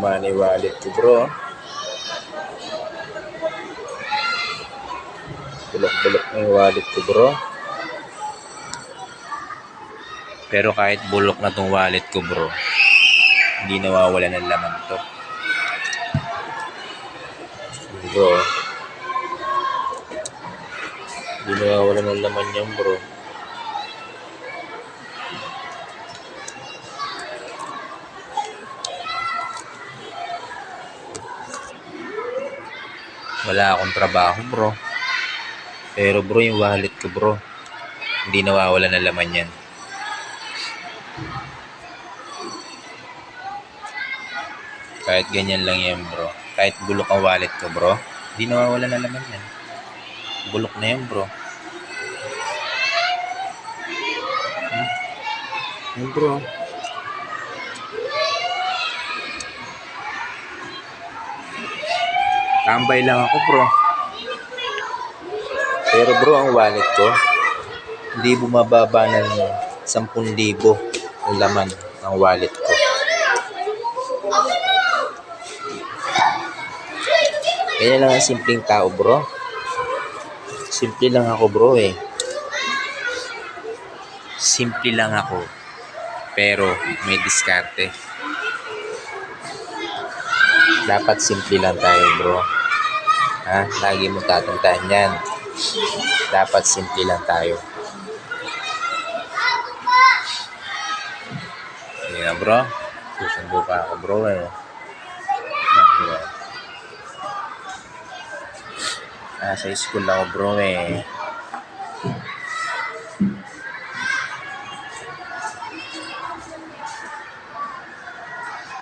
Money wallet ko, bro. Bulok-bulok na yung wallet ko, bro. Pero kahit bulok na tong wallet ko, bro, hindi nawawala ng laman to. Bro, hindi nawawala ng laman yan, bro. Wala akong trabaho, bro. Pero bro, yung wallet ko, bro, hindi nawawala ng laman yan. Kahit ganyan lang yan, bro. Kahit bulok ang wallet ko, bro, hindi nawawala ng laman yan. Bulok na yan, bro. Yan, bro. Tambay lang ako, bro. Pero bro, ang wallet ko, hindi bumababa ng 10,000 ang laman ng wallet ko. Ganyan lang ang simpleng tao, bro. Simple lang ako, bro, eh. Simple lang ako. Pero may diskarte. Dapat simple lang tayo, bro. Ha? Lagi mo tatandaan yan. Dapat simple lang tayo. Sige na, bro. Susundo pa ako, bro, eh. Nasa school ako, bro, eh.